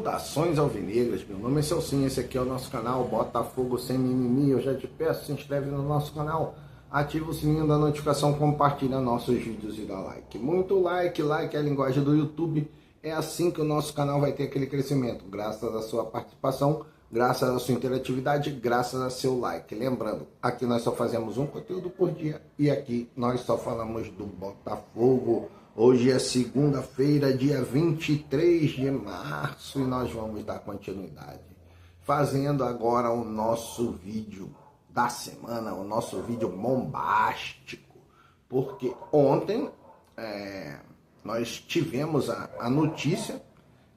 Saudações alvinegras, meu nome é Celcinho, esse aqui é o nosso canal Botafogo Sem Mimimi. Eu já te peço, se inscreve no nosso canal, ativa o sininho da notificação, compartilha nossos vídeos e dá like. Muito like, like é a linguagem do YouTube, é assim que o nosso canal vai ter aquele crescimento, graças à sua participação, graças à sua interatividade, graças ao seu like. Lembrando, aqui nós só fazemos um conteúdo por dia e aqui nós só falamos do Botafogo. Hoje é segunda-feira, dia 23 de março, e nós vamos dar continuidade, fazendo agora o nosso vídeo da semana, o nosso vídeo bombástico, porque ontem nós tivemos a notícia,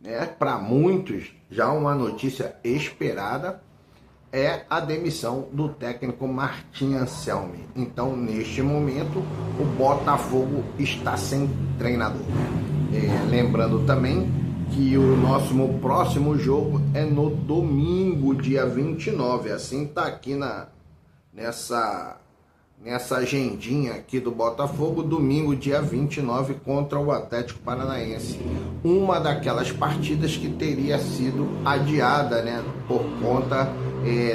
né, para muitos já uma notícia esperada, é a demissão do técnico Martim Anselmi. Então, neste momento, o Botafogo está sem treinador. Lembrando também que o nosso próximo jogo é no domingo, dia 29. Assim está aqui nessa agendinha aqui do Botafogo, domingo, dia 29, contra o Atlético Paranaense. Uma daquelas partidas que teria sido adiada, né, por conta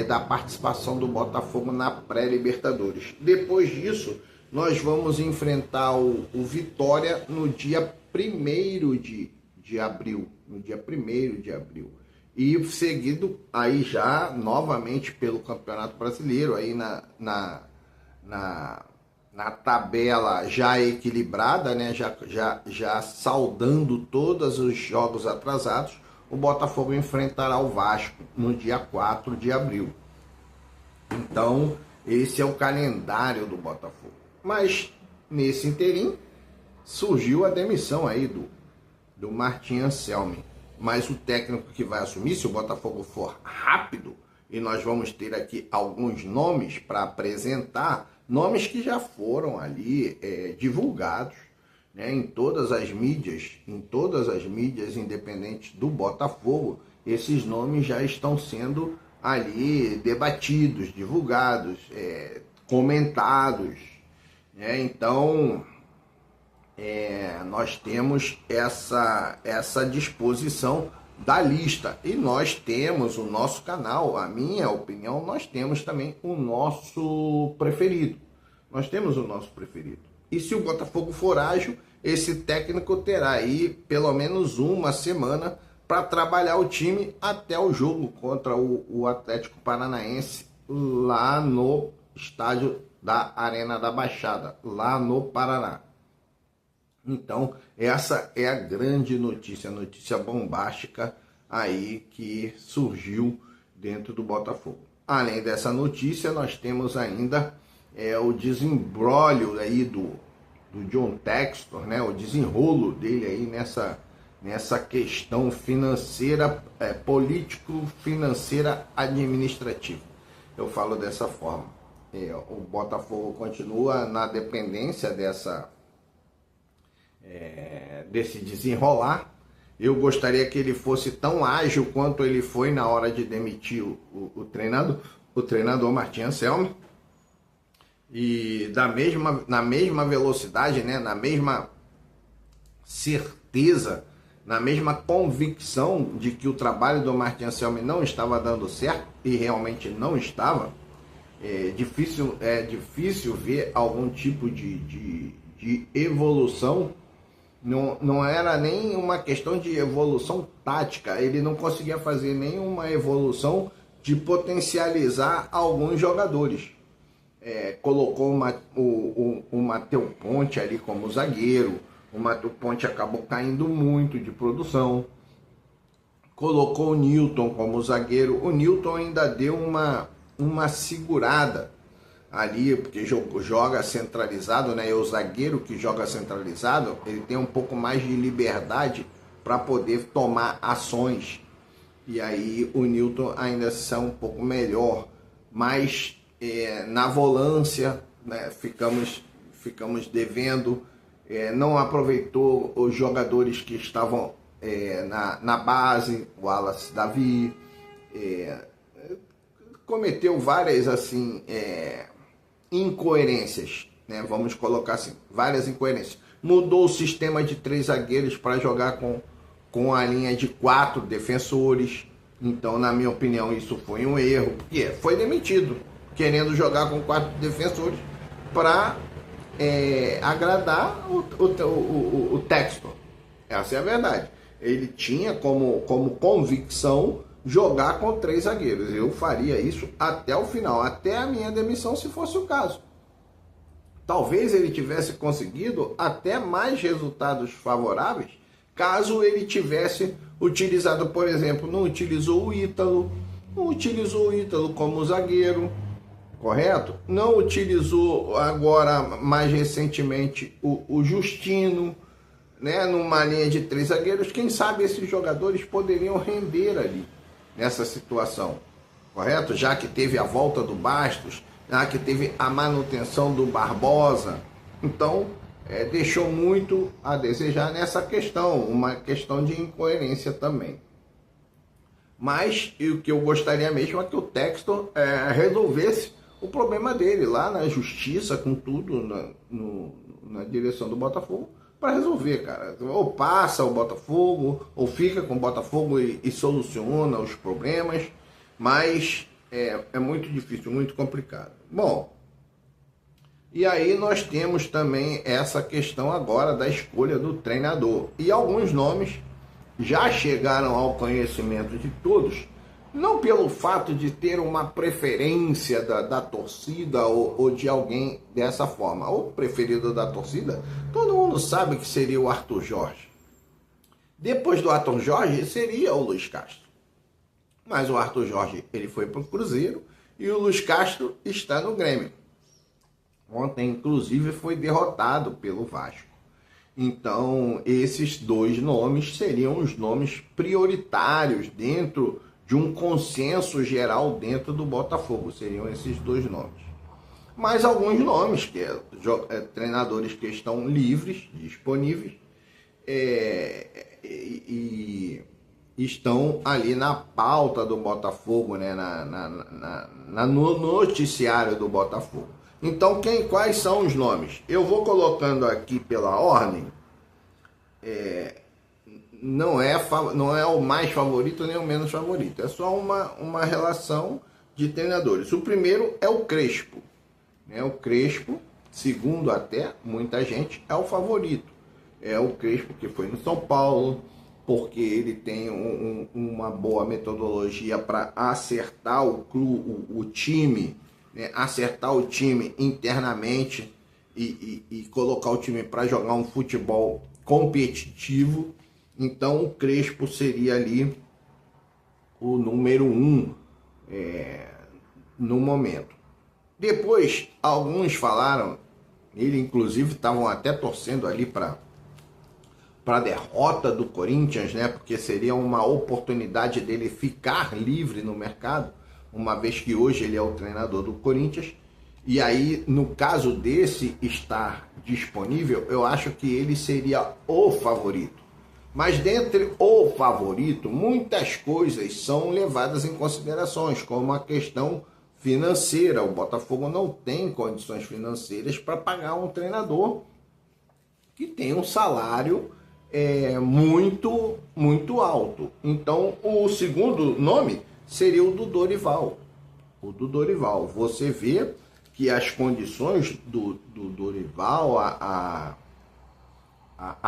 da participação do Botafogo na pré-Libertadores. Depois disso, nós vamos enfrentar o Vitória no dia 1º de abril. No dia 1º de abril. E seguido aí já novamente pelo Campeonato Brasileiro, aí na tabela já equilibrada, né? já saudando todos os jogos atrasados, o Botafogo enfrentará o Vasco no dia 4 de abril. Então, esse é o calendário do Botafogo. Mas, nesse interim, surgiu a demissão aí do Martim Anselmi. Mas o técnico que vai assumir, se o Botafogo for rápido, e nós vamos ter aqui alguns nomes para apresentar, nomes que já foram ali divulgados, né, em todas as mídias independentes do Botafogo. Esses nomes já estão sendo ali debatidos, divulgados, comentados, né? Então nós temos essa disposição da lista, e nós temos o nosso canal, a minha opinião, nós temos também o nosso preferido. E se o Botafogo for ágil, esse técnico terá aí pelo menos uma semana para trabalhar o time até o jogo contra o Atlético Paranaense, lá no estádio da Arena da Baixada, lá no Paraná. Então, essa é a grande notícia, a notícia bombástica aí que surgiu dentro do Botafogo. Além dessa notícia, nós temos ainda o desembrólio aí do John Textor, né? O desenrolo dele aí nessa questão financeira, político-financeira administrativa. Eu falo dessa forma. O Botafogo continua na dependência desse desenrolar. Eu gostaria que ele fosse tão ágil quanto ele foi na hora de demitir o treinador Martim Anselmi, e na mesma velocidade, né, na mesma certeza, na mesma convicção de que o trabalho do Martim Anselmi não estava dando certo, e realmente não estava. É difícil ver algum tipo de evolução. Não era nem uma questão de evolução tática, ele não conseguia fazer nenhuma evolução de potencializar alguns jogadores. Colocou o Matheus Ponte ali como zagueiro, o Matheus Ponte acabou caindo muito de produção. Colocou o Newton como zagueiro, o Newton ainda deu uma segurada ali, porque joga centralizado, né? E o zagueiro que joga centralizado, ele tem um pouco mais de liberdade para poder tomar ações. E aí o Newton ainda são um pouco melhor, mas na volância, né, ficamos devendo. Não aproveitou os jogadores que estavam na base, o Wallace Davi, cometeu várias assim incoerências, né? Vamos colocar assim, várias incoerências. Mudou o sistema de 3 zagueiros para jogar com com a linha de 4 defensores. Então, na minha opinião, isso foi um erro, porque foi demitido, querendo jogar com 4 defensores para agradar o Textor. Essa é a verdade. Ele tinha como convicção jogar com 3 zagueiros. Eu faria isso até o final, até a minha demissão, se fosse o caso. Talvez ele tivesse conseguido até mais resultados favoráveis caso ele tivesse utilizado, por exemplo, não utilizou o Ítalo como zagueiro, correto? Não utilizou agora, mais recentemente, o Justino, né, numa linha de 3 zagueiros. Quem sabe esses jogadores poderiam render ali nessa situação, correto? Já que teve a volta do Bastos, já que teve a manutenção do Barbosa. Então, deixou muito a desejar nessa questão, uma questão de incoerência também. Mas o que eu gostaria mesmo é que o Textor resolvesse o problema dele lá na justiça, com tudo na direção do Botafogo, para resolver, cara. Ou passa o Botafogo, ou fica com o Botafogo e soluciona os problemas, mas é muito difícil, muito complicado. Bom, e aí nós temos também essa questão agora da escolha do treinador. E alguns nomes já chegaram ao conhecimento de todos, não pelo fato de ter uma preferência da torcida ou de alguém dessa forma. O preferido da torcida, todo mundo sabe que seria o Arthur Jorge. Depois do Arthur Jorge, seria o Luiz Castro. Mas o Arthur Jorge, ele foi para o Cruzeiro e o Luiz Castro está no Grêmio. Ontem, inclusive, foi derrotado pelo Vasco. Então, esses 2 nomes seriam os nomes prioritários dentro de um consenso geral dentro do Botafogo. Seriam esses 2 nomes. Mas alguns nomes, treinadores que estão livres, disponíveis, e estão ali na pauta do Botafogo, né? No noticiário do Botafogo. Então, quais são os nomes? Eu vou colocando aqui pela ordem. Não é o mais favorito nem o menos favorito. É só uma relação de treinadores. O primeiro é o Crespo. O Crespo, segundo até muita gente, é o favorito. É o Crespo que foi no São Paulo, porque ele tem uma boa metodologia para acertar o time, né? Acertar o time internamente e colocar o time para jogar um futebol competitivo. Então o Crespo seria ali o número 1 no momento. Depois, alguns falaram, ele inclusive estavam até torcendo ali para a derrota do Corinthians, né? Porque seria uma oportunidade dele ficar livre no mercado, uma vez que hoje ele é o treinador do Corinthians. E aí, no caso desse estar disponível, eu acho que ele seria o favorito. Mas dentre o favorito, muitas coisas são levadas em considerações, como a questão financeira. O Botafogo não tem condições financeiras para pagar um treinador que tem um salário muito, muito alto. Então, o segundo nome seria o do Dorival. O do Dorival. Você vê que as condições do Dorival, a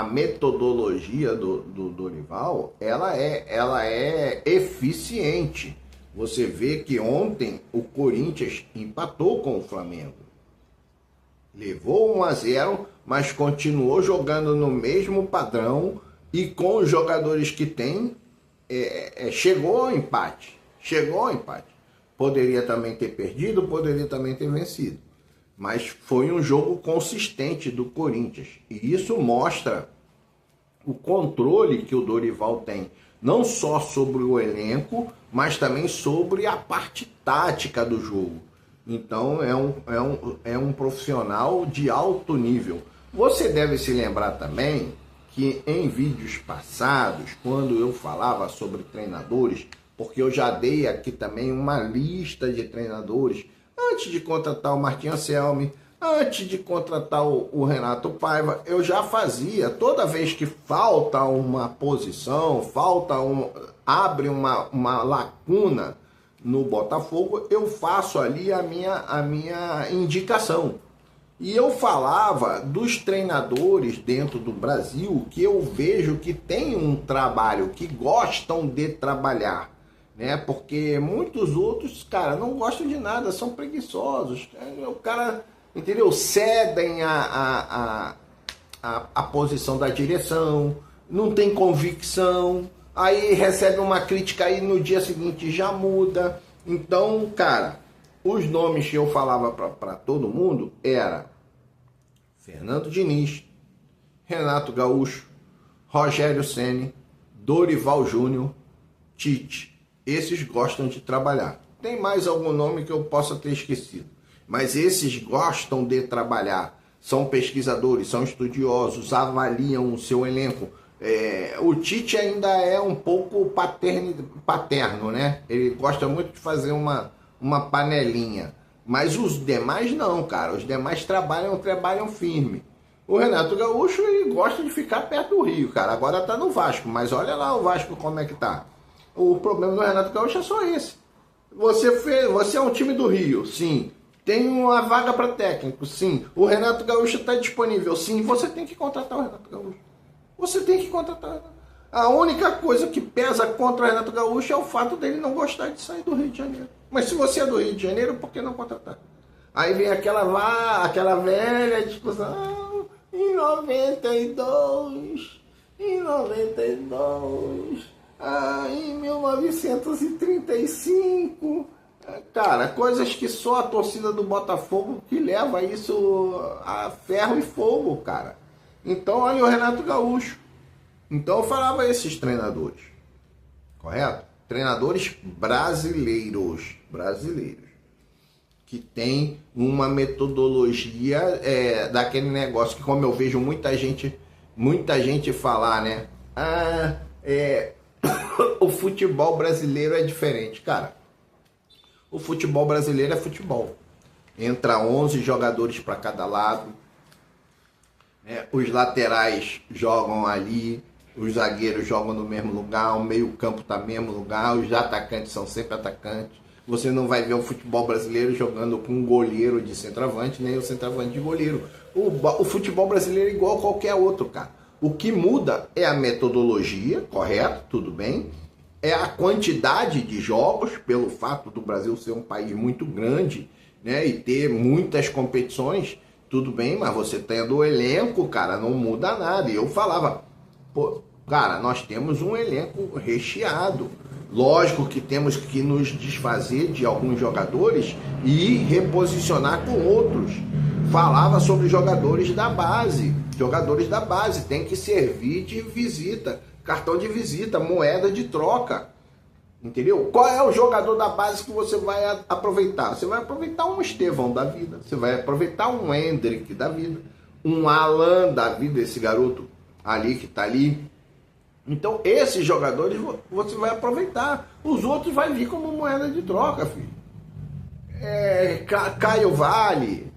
metodologia do Dorival, ela é eficiente. Você vê que ontem o Corinthians empatou com o Flamengo. Levou 1-0, mas continuou jogando no mesmo padrão e com os jogadores que tem, chegou ao empate. Poderia também ter perdido, poderia também ter vencido. Mas foi um jogo consistente do Corinthians. E isso mostra o controle que o Dorival tem, não só sobre o elenco, mas também sobre a parte tática do jogo. Então é um profissional de alto nível. Você deve se lembrar também que em vídeos passados, quando eu falava sobre treinadores, porque eu já dei aqui também uma lista de treinadores, antes de contratar o Martin Anselmi, Antes de contratar o Renato Paiva, eu já fazia, toda vez que falta uma posição, abre uma lacuna no Botafogo, eu faço ali a minha indicação. E eu falava dos treinadores dentro do Brasil que eu vejo que tem um trabalho, que gostam de trabalhar, né? Porque muitos outros, cara, não gostam de nada, são preguiçosos. O cara, entendeu? Cedem a posição da direção, não tem convicção, aí recebe uma crítica aí no dia seguinte já muda. Então, cara, os nomes que eu falava para todo mundo era Fernando Diniz, Renato Gaúcho, Rogério Ceni, Dorival Júnior, Tite. Esses gostam de trabalhar. Tem mais algum nome que eu possa ter esquecido, mas esses gostam de trabalhar. São pesquisadores, são estudiosos, avaliam o seu elenco. O Tite ainda é um pouco paterno, né? Ele gosta muito de fazer uma panelinha. Mas os demais não, cara. Os demais trabalham firme. O Renato Gaúcho, ele gosta de ficar perto do Rio, cara. Agora tá no Vasco, mas olha lá o Vasco como é que tá. O problema do Renato Gaúcho é só esse. Você é um time do Rio, sim. Tem uma vaga para técnico, sim. O Renato Gaúcho está disponível, sim. Você tem que contratar o Renato Gaúcho. Você tem que contratar. A única coisa que pesa contra o Renato Gaúcho é o fato dele não gostar de sair do Rio de Janeiro. Mas se você é do Rio de Janeiro, por que não contratar? Aí vem aquela velha discussão. Em 92, em 1935. Cara, coisas que só a torcida do Botafogo que leva isso a ferro e fogo, cara. Então, olha o Renato Gaúcho. Então eu falava esses treinadores, correto? Treinadores brasileiros, que tem uma metodologia daquele negócio que, como eu vejo muita gente falar, né? O futebol brasileiro é diferente, cara. O futebol brasileiro é futebol. Entra 11 jogadores para cada lado. Os laterais jogam ali, os zagueiros jogam no mesmo lugar, o meio-campo está no mesmo lugar, os atacantes são sempre atacantes. Você não vai ver o futebol brasileiro jogando com um goleiro de centroavante, nem o centroavante de goleiro. O futebol brasileiro é igual a qualquer outro, cara. O que muda é a metodologia, correto? Tudo bem. É a quantidade de jogos, pelo fato do Brasil ser um país muito grande, né, e ter muitas competições. Tudo bem, mas você tendo o elenco, cara, não muda nada. E eu falava, pô, cara, nós temos um elenco recheado. Lógico que temos que nos desfazer de alguns jogadores e reposicionar com outros. Falava sobre jogadores da base. Jogadores da base tem que servir de visita, cartão de visita, moeda de troca. Entendeu? Qual é o jogador da base que você vai aproveitar? Você vai aproveitar um Estevão da vida, você vai aproveitar um Hendrick da vida, um Alan da vida, esse garoto ali que tá ali. Então, esses jogadores você vai aproveitar. Os outros vai vir como moeda de troca, filho. Caio Vale,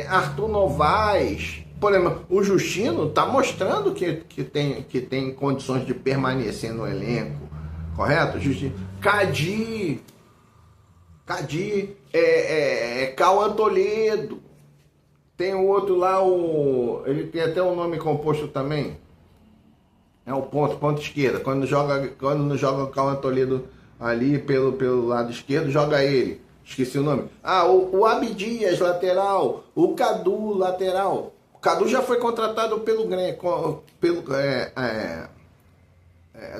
Arthur Novaes. Por exemplo, o Justino tá mostrando que tem condições de permanecer no elenco. Correto? Justino. Cadi, Cauã Toledo. Tem o outro lá, ele tem até um nome composto também. É o ponto esquerda. Quando não joga o Cauã Toledo ali pelo lado esquerdo, joga ele. Esqueci o nome. O Abdias, lateral. O Cadu, lateral. O Cadu já foi contratado pelo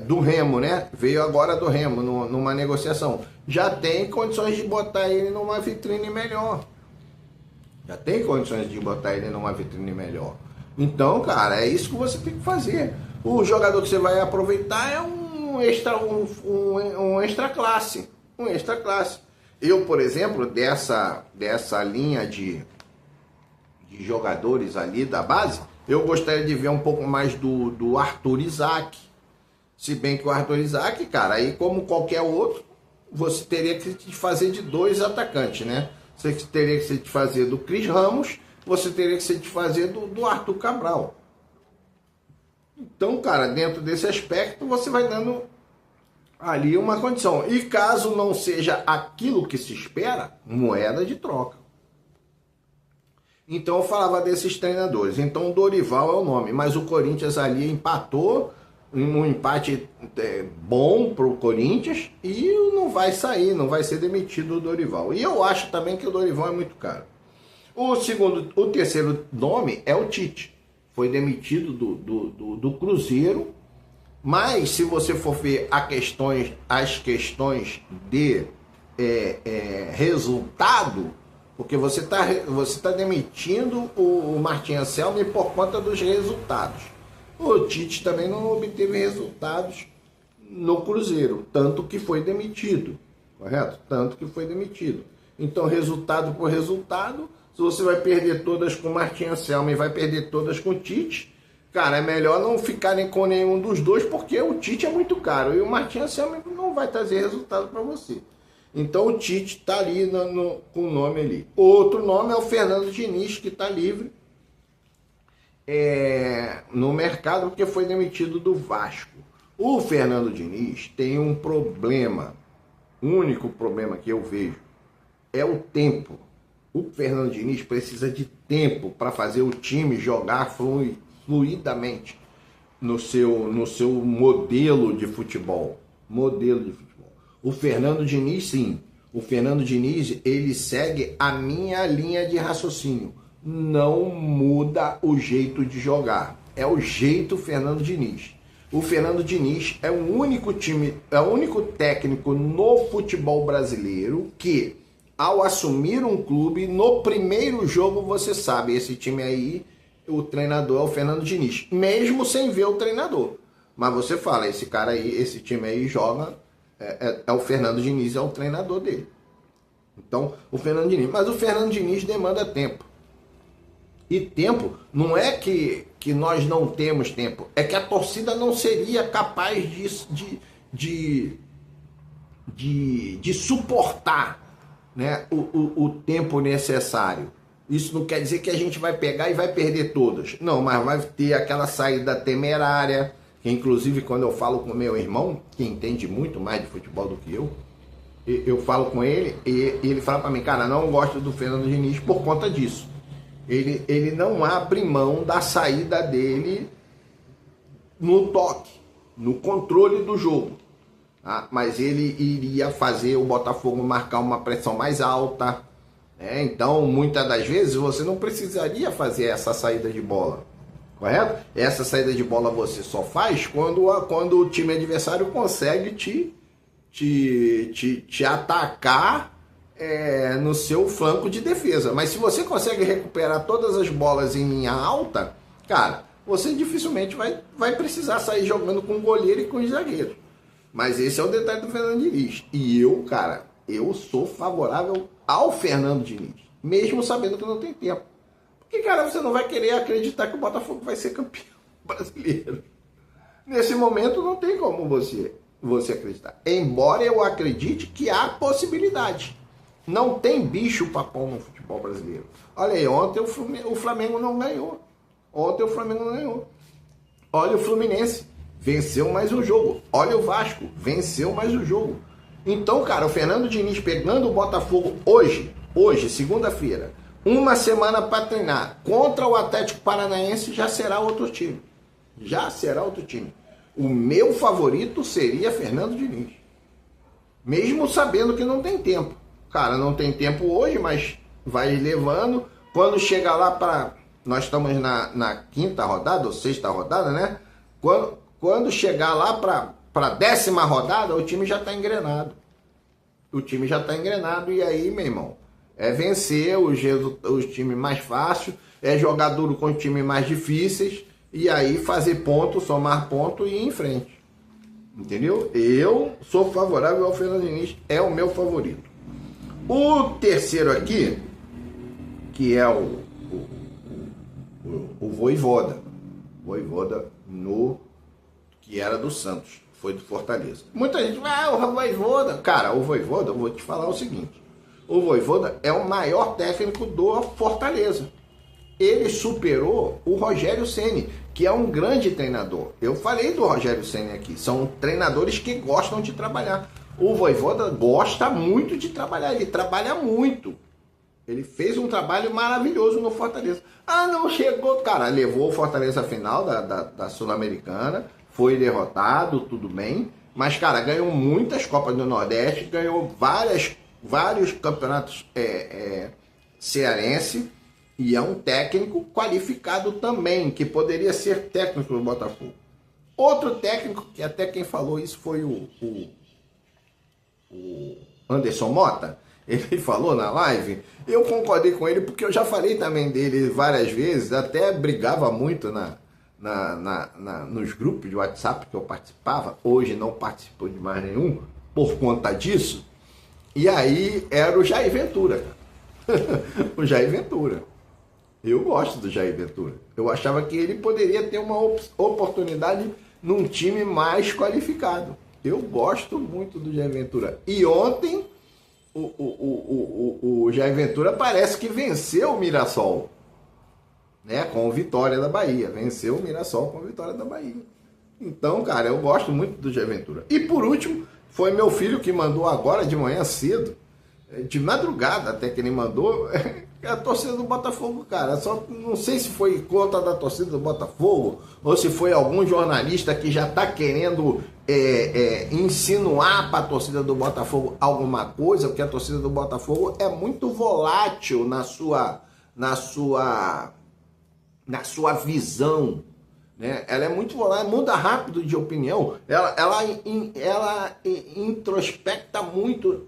do Remo, né? Veio agora do Remo, numa negociação. Já tem condições de botar ele numa vitrine melhor. Então, cara, é isso que você tem que fazer. O jogador que você vai aproveitar é um extra classe. Eu, por exemplo, dessa linha de jogadores ali da base, eu gostaria de ver um pouco mais do Arthur Isaac. Se bem que o Arthur Isaac, cara, aí como qualquer outro, você teria que se fazer de dois atacantes, né? Você teria que se fazer do Cris Ramos você teria que se desfazer do Arthur Cabral. Então, cara, dentro desse aspecto, você vai dando ali uma condição. E caso não seja aquilo que se espera, moeda de troca. Então eu falava desses treinadores. Então o Dorival é o nome, mas o Corinthians ali empatou, um empate bom para o Corinthians, e não vai sair, não vai ser demitido o Dorival. E eu acho também que o Dorival é muito caro. O terceiro nome é o Tite. Foi demitido do Cruzeiro, mas se você for ver as questões de resultado, porque você tá demitindo o Martin Anselmi por conta dos resultados. O Tite também não obteve resultados no Cruzeiro, tanto que foi demitido, correto? Tanto que foi demitido. Então, resultado por resultado, se você vai perder todas com o Martin Anselmi e vai perder todas com o Tite, cara, é melhor não ficarem com nenhum dos dois, porque o Tite é muito caro e o Martin Anselmi não vai trazer resultado para você. Então o Tite está ali com o nome ali. Outro nome é o Fernando Diniz, que está livre no mercado porque foi demitido do Vasco. O Fernando Diniz tem um problema, o único problema que eu vejo é o tempo. O Fernando Diniz precisa de tempo para fazer o time jogar fluidamente no seu modelo de futebol. O Fernando Diniz, sim. O Fernando Diniz, ele segue a minha linha de raciocínio. Não muda o jeito de jogar. É o jeito Fernando Diniz. O Fernando Diniz é o único técnico no futebol brasileiro que, ao assumir um clube, no primeiro jogo você sabe, esse time aí, o treinador é o Fernando Diniz. Mesmo sem ver o treinador. Mas você fala, esse cara aí, esse time aí joga... É o Fernando Diniz, é o treinador dele. Então, o Fernando Diniz. Mas o Fernando Diniz demanda tempo. E tempo não é que nós não temos tempo. É que a torcida não seria capaz de suportar, né, o tempo necessário. Isso não quer dizer que a gente vai pegar e vai perder todas. Não, mas vai ter aquela saída temerária. Que inclusive quando eu falo com meu irmão, que entende muito mais de futebol do que eu falo com ele e ele fala para mim, cara, não gosto do Fernando Diniz por conta disso. Ele não abre mão da saída dele no toque, no controle do jogo. Tá? Mas ele iria fazer o Botafogo marcar uma pressão mais alta. Então, muitas das vezes, você não precisaria fazer essa saída de bola. Correto? Essa saída de bola você só faz quando o time adversário consegue te atacar no seu flanco de defesa. Mas se você consegue recuperar todas as bolas em linha alta, cara, você dificilmente vai precisar sair jogando com o goleiro e com os zagueiros. Mas esse é o detalhe do Fernando Diniz. E eu sou favorável ao Fernando Diniz, mesmo sabendo que não tem tempo. Porque, cara, você não vai querer acreditar que o Botafogo vai ser campeão brasileiro. Nesse momento não tem como você acreditar. Embora eu acredite que há possibilidade. Não tem bicho papão no futebol brasileiro. Olha aí, ontem o Flamengo não ganhou. Olha o Fluminense, venceu mais um jogo. Olha o Vasco, venceu mais um jogo. Então, cara, o Fernando Diniz pegando o Botafogo hoje, segunda-feira, uma semana para treinar contra o Atlético Paranaense, já será outro time. O meu favorito seria Fernando Diniz. Mesmo sabendo que não tem tempo. Cara, não tem tempo hoje, mas vai levando. Quando chega lá para... Nós estamos na quinta rodada, ou sexta rodada, né? Quando chegar lá para 10ª rodada, o time já está engrenado. E aí, meu irmão, é vencer os times mais fáceis, é jogar duro com os times mais difíceis, e aí fazer ponto, somar ponto e ir em frente. Entendeu? Eu sou favorável ao Fernando Diniz, é o meu favorito. O terceiro aqui, que é o Vojvoda. Vojvoda que era do Santos, foi do Fortaleza. Muita gente vai, o Vojvoda. Cara, o Vojvoda, eu vou te falar o seguinte. O Vojvoda é o maior técnico do Fortaleza. ele superou o Rogério Ceni, que é um grande treinador. Eu falei do Rogério Ceni aqui, são treinadores que gostam de trabalhar. O Vojvoda gosta muito de trabalhar, ele trabalha muito. Ele fez um trabalho maravilhoso no Fortaleza. Ah, não chegou, cara, levou o Fortaleza à final da Sul-Americana, foi derrotado, tudo bem, mas, cara, ganhou muitas Copas do Nordeste, ganhou vários campeonatos cearense, e é um técnico qualificado também, que poderia ser técnico do Botafogo. Outro técnico, que até quem falou isso foi o Anderson Mota, ele falou na live, eu concordei com ele, porque eu já falei também dele várias vezes, até brigava muito nos grupos de WhatsApp que eu participava, hoje não participo de mais nenhum, por conta disso, e aí era o Jair Ventura, o Jair Ventura. Eu gosto do Jair Ventura. Eu achava que ele poderia ter uma oportunidade num time mais qualificado. Eu gosto muito do Jair Ventura. E ontem o Jair Ventura parece que venceu o Mirassol, né? Com a vitória da Bahia. Venceu o Mirassol com a vitória da Bahia. Então, cara, eu gosto muito do Jair Ventura. E por último, foi meu filho que mandou agora de manhã cedo, de madrugada até que ele mandou, a torcida do Botafogo, cara. Só não sei se foi conta da torcida do Botafogo ou se foi algum jornalista que já está querendo insinuar para a torcida do Botafogo alguma coisa, porque a torcida do Botafogo é muito volátil na sua visão, né? Ela é muito volátil, muda rápido de opinião, ela introspecta muito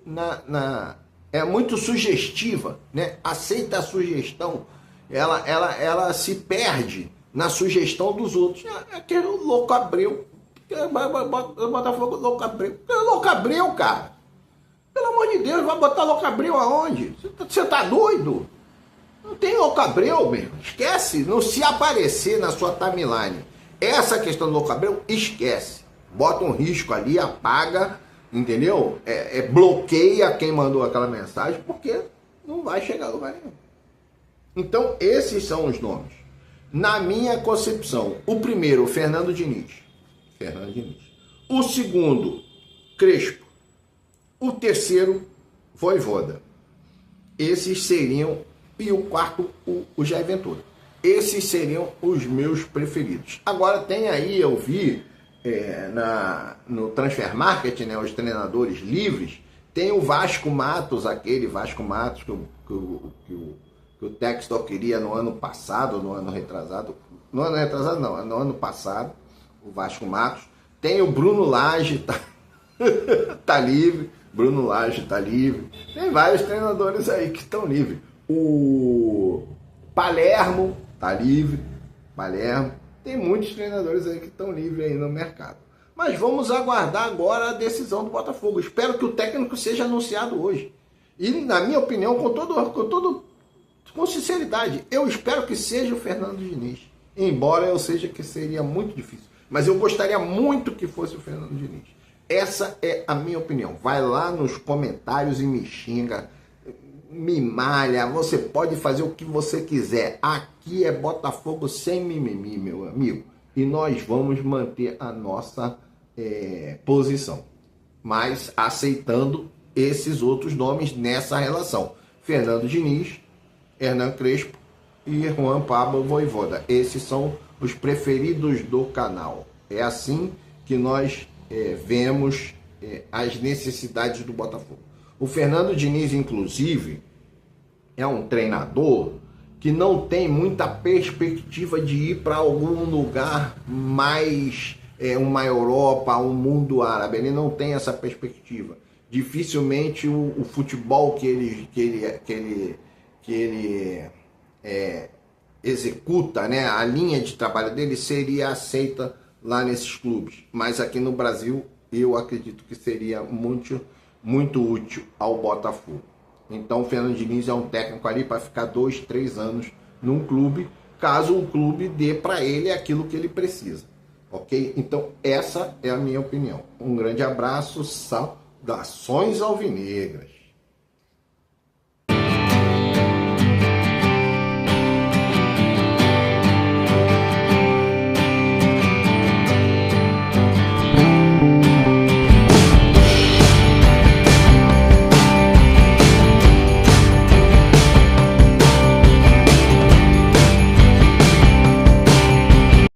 é muito sugestiva, né? Aceita a sugestão, ela se perde na sugestão dos outros. Aquele louco Abreu, Botafogo louco Abreu. Louco Abreu, cara, pelo amor de Deus, vai botar louco Abreu aonde? Você tá doido? Não tem louco Abreu, mesmo. Esquece, não se aparecer na sua timeline essa questão do louco Abreu, esquece. Bota um risco ali, apaga, entendeu? Bloqueia quem mandou aquela mensagem, porque não vai chegar a lugar nenhum. Então, esses são os nomes. Na minha concepção, o primeiro, Fernando Diniz. O segundo, Crespo. O terceiro, Vojvoda. Esses seriam, e o quarto, o Jair Ventura. Esses seriam os meus preferidos. Agora tem aí, eu vi no Transfer Market, né, os treinadores livres, tem o Vasco Matos, aquele Vasco Matos que o Textor queria no ano passado, no ano retrasado. No ano passado, o Vasco Matos. Tem o Bruno Lage, tá livre. Bruno Lage tá livre. Tem vários treinadores aí que estão livres. O Palermo tá livre. Tem muitos treinadores aí que estão livres aí no mercado. Mas vamos aguardar agora a decisão do Botafogo. Espero que o técnico seja anunciado hoje. E, na minha opinião, com sinceridade, eu espero que seja o Fernando Diniz. Embora eu seja que seria muito difícil. Mas eu gostaria muito que fosse o Fernando Diniz. Essa é a minha opinião. Vai lá nos comentários e me xinga, me malha. Você pode fazer o que você quiser. Aqui é Botafogo sem mimimi, meu amigo. E nós vamos manter a nossa posição. Mas aceitando esses outros nomes nessa relação. Fernando Diniz, Hernan Crespo e Juan Pablo Vojvoda. Esses são os preferidos do canal. É assim que nós vemos as necessidades do Botafogo. O Fernando Diniz, inclusive, é um treinador que não tem muita perspectiva de ir para algum lugar mais, uma Europa, um mundo árabe. Ele não tem essa perspectiva. Dificilmente o futebol que ele executa, né, a linha de trabalho dele seria aceita lá nesses clubes. Mas aqui no Brasil, eu acredito que seria muito, muito útil ao Botafogo. Então o Fernando Diniz é um técnico ali para ficar 2, 3 anos num clube, caso o clube dê para ele aquilo que ele precisa. Ok? Então essa é a minha opinião. Um grande abraço, saudações alvinegras.